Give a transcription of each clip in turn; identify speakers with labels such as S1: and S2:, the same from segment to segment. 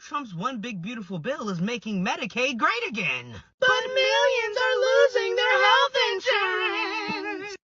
S1: Trump's one big beautiful bill is making Medicaid great again.
S2: But millions are losing their health insurance.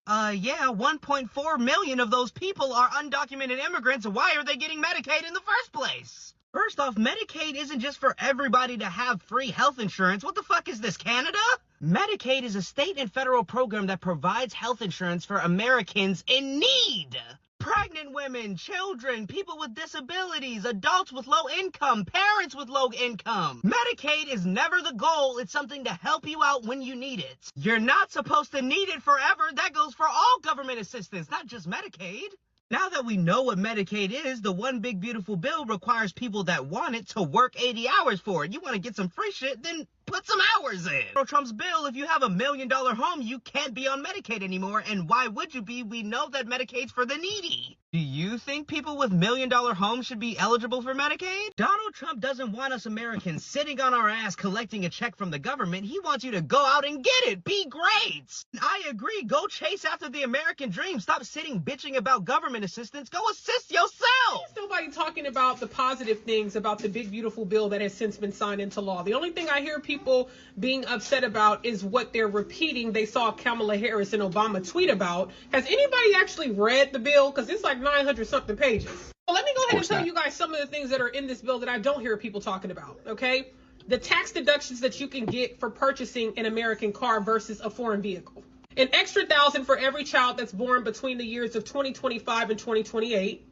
S1: Yeah, 1.4 million of those people are undocumented immigrants. Why are they getting Medicaid in the first place? First off, Medicaid isn't just for everybody to have free health insurance. What the fuck is this, Canada? Medicaid is a state and federal program that provides health insurance for Americans in need. Pregnant women, children, people with disabilities, adults with low income, parents with low income. Medicaid is never the goal. It's something to help you out when you need it. You're not supposed to need it forever. That goes for all government assistance, not just Medicaid. Now that we know what Medicaid is, the one big beautiful bill requires people that want it to work 80 hours for it. You want to get some free shit, then put some hours in. For Trump's bill, if you have $1 million home, you can't be on Medicaid anymore. And why would you be? We know that Medicaid's for the needy. Do you think people with $1 million homes should be eligible for Medicaid? Donald Trump doesn't want us Americans sitting on our ass collecting a check from the government. He wants you to go out and get it. Be great. I agree. Go chase after the American dream. Stop sitting bitching about government assistance. Go assist yourself.
S2: There's nobody talking about the positive things about the big beautiful bill that has since been signed into law. The only thing I hear people being upset about is what they're repeating. They saw Kamala Harris and Obama tweet about. Has anybody actually read the bill? Because it's like 900 something pages. Well, let me go ahead and tell you guys some of the things that are in this bill that I don't hear people talking about, okay? The tax deductions that you can get for purchasing an American car versus a foreign vehicle. An extra $1,000 for every child that's born between the years of 2025 and 2028.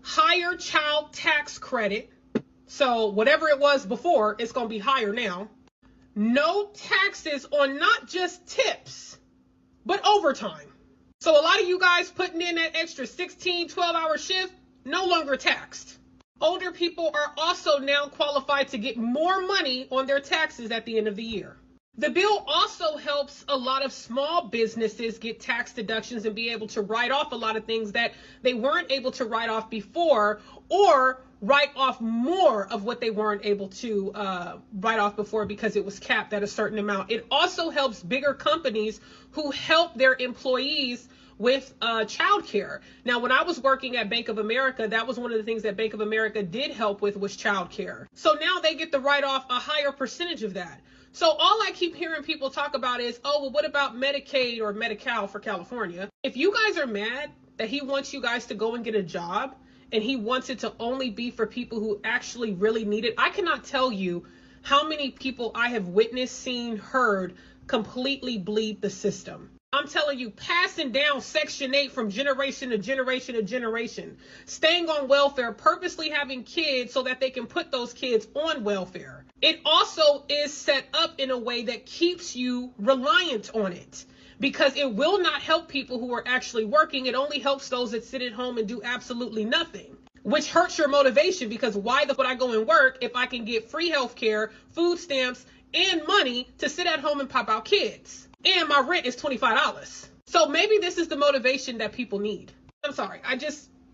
S2: Higher child tax credit. So whatever it was before, it's going to be higher now. No taxes on not just tips, but overtime. So a lot of you guys putting in that extra 16, 12-hour shift, no longer taxed. Older people are also now qualified to get more money on their taxes at the end of the year. The bill also helps a lot of small businesses get tax deductions and be able to write off a lot of things that they weren't able to write off before, or write off more of what they weren't able to write off before because it was capped at a certain amount. It also helps bigger companies who help their employees with childcare. Now, when I was working at Bank of America, that was one of the things that Bank of America did help with was childcare. So now they get to write off a higher percentage of that. So all I keep hearing people talk about is, oh, well, what about Medicaid or Medi-Cal for California? If you guys are mad that he wants you guys to go and get a job and he wants it to only be for people who actually really need it, I cannot tell you how many people I have witnessed, seen, heard completely bleed the system. I'm telling you, passing down Section 8 from generation to generation to generation, staying on welfare, purposely having kids so that they can put those kids on welfare. It also is set up in a way that keeps you reliant on it, because it will not help people who are actually working. It only helps those that sit at home and do absolutely nothing, which hurts your motivation, because why the fuck would I go and work if I can get free health care, food stamps, and money to sit at home and pop out kids? And my rent is $25. So maybe this is the motivation that people need. I'm sorry.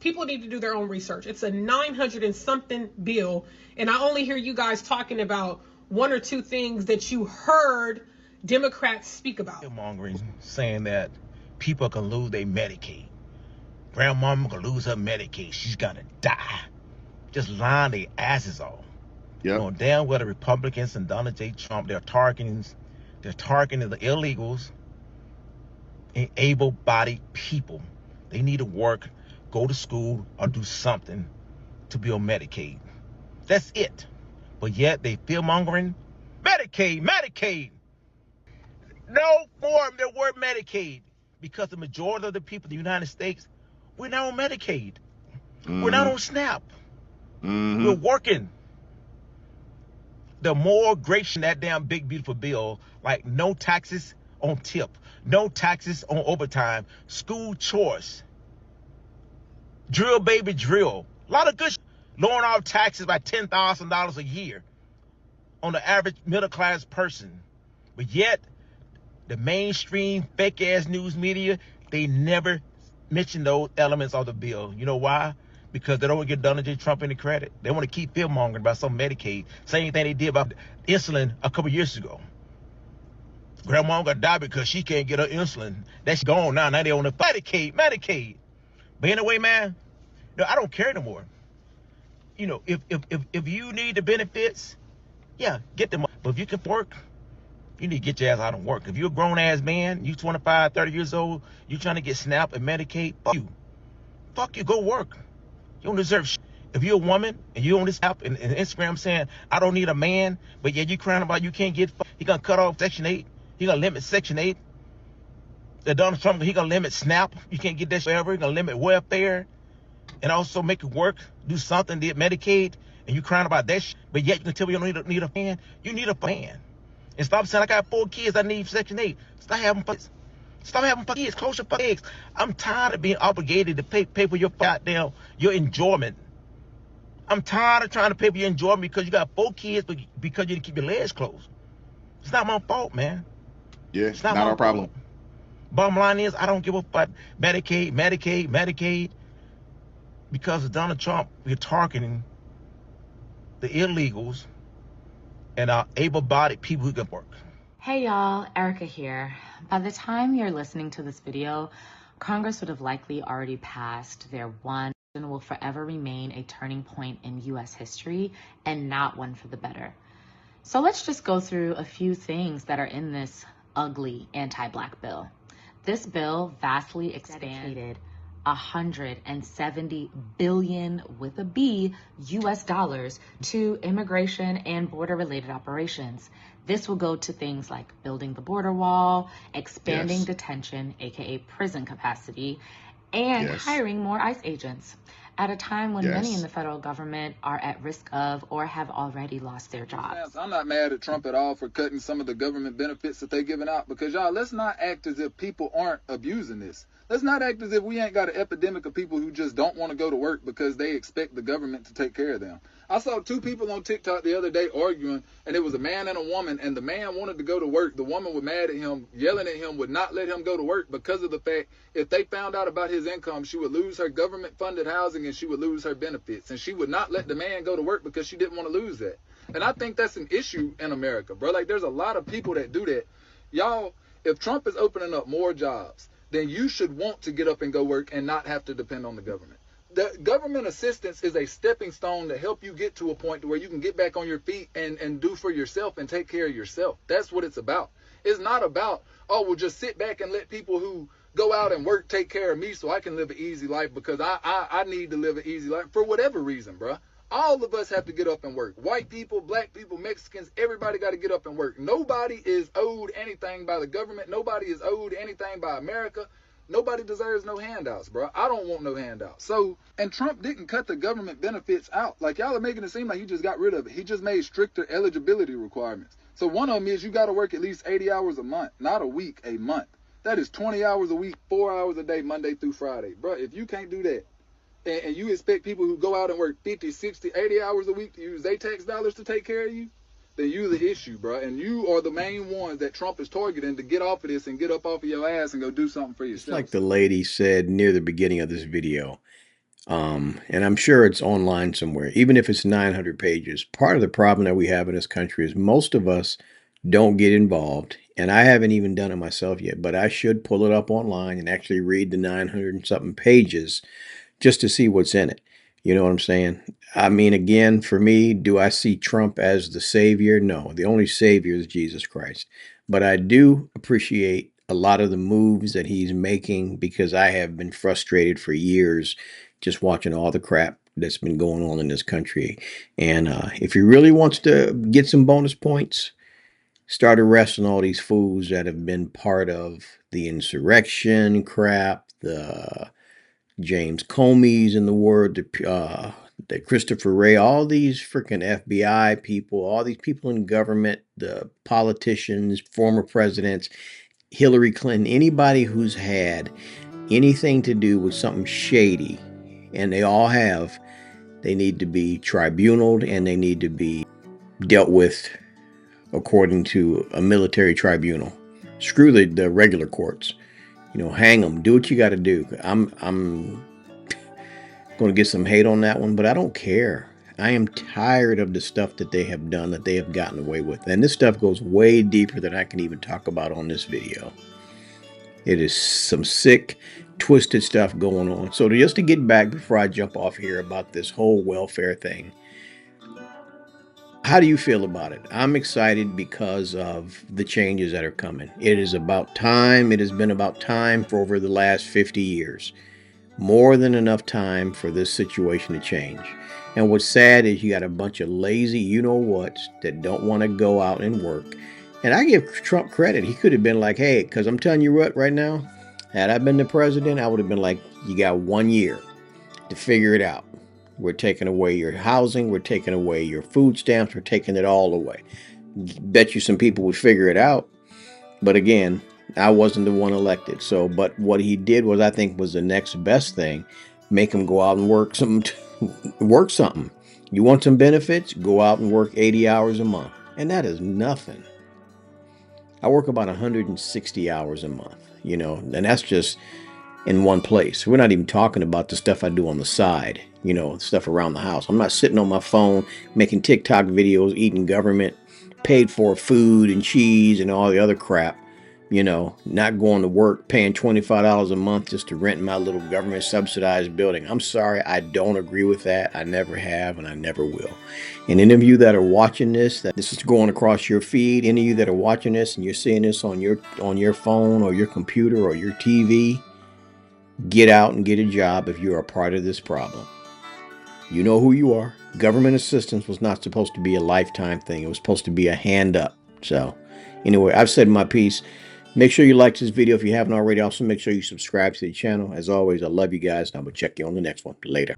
S2: People need to do their own research. It's a 900 and something bill. And I only hear you guys talking about one or two things that you heard Democrats speak about.
S3: Mongering, saying that people can lose their Medicaid. Grandmama can lose her Medicaid. She's gonna die. Just lying their asses off.
S4: Yeah.
S3: You know damn well the Republicans and Donald J. Trump, they're targeting the illegals and able-bodied people. They need to work, go to school, or do something to be on Medicaid. That's it. But yet they fear-mongering. Medicaid. No more of the word Medicaid, because the majority of the people in the United States, we're not on Medicaid. We're not on SNAP. We're working. The more gracious that damn big beautiful bill, like no taxes on tip, no taxes on overtime, school chores, drill baby drill, a lot of good lowering our taxes by $10,000 a year on the average middle class person. But yet the mainstream fake ass news media, they never mention those elements of the bill. You know why? Because they don't want to give Donald J. Trump any credit. They want to keep fear-mongering about some Medicaid. Same thing they did about insulin a couple years ago. Grandma gonna die because she can't get her insulin. That's gone now. Now they on the Medicaid. But anyway, man, no, I don't care no more. You know, if you need the benefits, yeah, get them. But if you can work, you need to get your ass out and work. If you're a grown ass man, you 25, 30 years old, you trying to get SNAP and Medicaid, fuck you. Fuck you, go work. You don't deserve shit. If you're a woman and you on this app and Instagram saying, I don't need a man, but yeah, you crying about you can't get, he gonna cut off Section 8. He gonna limit Section 8. Donald Trump, he gonna limit SNAP. You can't get that shit ever. He gonna limit welfare and also make it work, do something, did Medicaid, and you crying about that shit. But yet you can tell me you don't need a man. You need a man. And stop saying, I got 4 kids, I need Section 8. Stop having kids. Stop having kids. Close your eggs. I'm tired of being obligated to pay for your goddamn, your enjoyment. I'm tired of trying to pay for your enjoyment because you got 4 kids, but because you didn't keep your legs closed. It's not my fault, man.
S4: Yeah,
S3: it's not
S4: our problem.
S3: Fault. Bottom line is, I don't give a fuck. Medicaid. Because of Donald Trump, we're targeting the illegals and our able-bodied people who can work.
S5: Hey y'all, Erica here. By the time you're listening to this video, Congress would have likely already passed their one and will forever remain a turning point in U.S. history and not one for the better. So let's just go through a few things that are in this ugly anti-Black bill. This bill vastly expanded $170 billion with a B US dollars to immigration and border related operations. This will go to things like building the border wall, expanding detention, aka prison capacity, and hiring more ICE agents at a time when many in the federal government are at risk of or have already lost their jobs.
S6: I'm not mad at Trump at all for cutting some of the government benefits that they're giving out, because y'all, let's not act as if people aren't abusing this. Let's not act as if we ain't got an epidemic of people who just don't want to go to work because they expect the government to take care of them. I saw 2 people on TikTok the other day arguing, and it was a man and a woman, and the man wanted to go to work. The woman was mad at him, yelling at him, would not let him go to work because of the fact if they found out about his income, she would lose her government-funded housing and she would lose her benefits. And she would not let the man go to work because she didn't want to lose that. And I think that's an issue in America, bro. Like, there's a lot of people that do that. Y'all, if Trump is opening up more jobs, then you should want to get up and go work and not have to depend on the government. The government assistance is a stepping stone to help you get to a point where you can get back on your feet and do for yourself and take care of yourself. That's what it's about. It's not about, oh, well, just sit back and let people who go out and work take care of me so I can live an easy life because I need to live an easy life for whatever reason, bro. All of us have to get up and work. White people, black people, Mexicans, everybody got to get up and work. Nobody is owed anything by the government. Nobody is owed anything by America. Nobody deserves no handouts, bro. I don't want no handouts. So, and Trump didn't cut the government benefits out. Like, y'all are making it seem like he just got rid of it. He just made stricter eligibility requirements. So one of them is you got to work at least 80 hours a month, not a week, a month. That is 20 hours a week, 4 hours a day, Monday through Friday. Bro, if you can't do that, and you expect people who go out and work 50, 60, 80 hours a week to use their tax dollars to take care of you, then you the issue, bro. And you are the main ones that Trump is targeting to get off of this and get up off of your ass and go do something for yourself.
S7: Just like the lady said near the beginning of this video, and I'm sure it's online somewhere, even if it's 900 pages, part of the problem that we have in this country is most of us don't get involved. And I haven't even done it myself yet, but I should pull it up online and actually read the 900 and something pages just to see what's in it. You know what I'm saying? I mean, again, for me, do I see Trump as the savior? No, the only savior is Jesus Christ. But I do appreciate a lot of the moves that he's making because I have been frustrated for years just watching all the crap that's been going on in this country. And if he really wants to get some bonus points, start arresting all these fools that have been part of the insurrection crap, the James Comey's in the word, the Christopher Wray, all these freaking FBI people, all these people in government, the politicians, former presidents, Hillary Clinton, anybody who's had anything to do with something shady, and they all have, they need to be tribunaled and they need to be dealt with according to a military tribunal. Screw the regular courts. You know, hang them. Do what you got to do. I'm going to get some hate on that one, but I don't care. I am tired of the stuff that they have done, that they have gotten away with. And this stuff goes way deeper than I can even talk about on this video. It is some sick, twisted stuff going on. So just to get back before I jump off here about this whole welfare thing, how do you feel about it? I'm excited because of the changes that are coming. It is about time. It has been about time for over the last 50 years. More than enough time for this situation to change. And what's sad is you got a bunch of lazy you-know-whats that don't want to go out and work. And I give Trump credit. He could have been like, hey, because I'm telling you what, right now, had I been the president, I would have been like, you got 1 year to figure it out. We're taking away your housing. We're taking away your food stamps. We're taking it all away. Bet you some people would figure it out. But again, I wasn't the one elected. So, but what he did was, I think, was the next best thing. Make him go out and work something. Work something. You want some benefits? Go out and work 80 hours a month. And that is nothing. I work about 160 hours a month, and that's just in one place. We're not even talking about the stuff I do on the side, stuff around the house. I'm not sitting on my phone making TikTok videos, eating government paid for food and cheese and all the other crap, not going to work, paying $25 a month just to rent my little government subsidized building. I'm sorry, I don't agree with that. I never have and I never will. And any of you that are watching this, that this is going across your feed, any of you that are watching this and you're seeing this on your phone or your computer or your TV, get out and get a job if you're a part of this problem. You know who you are. Government assistance was not supposed to be a lifetime thing. It was supposed to be a hand up. So anyway, I've said my piece. Make sure you like this video if you haven't already. Also, make sure you subscribe to the channel. As always, I love you guys, and I will check you on the next one. Later.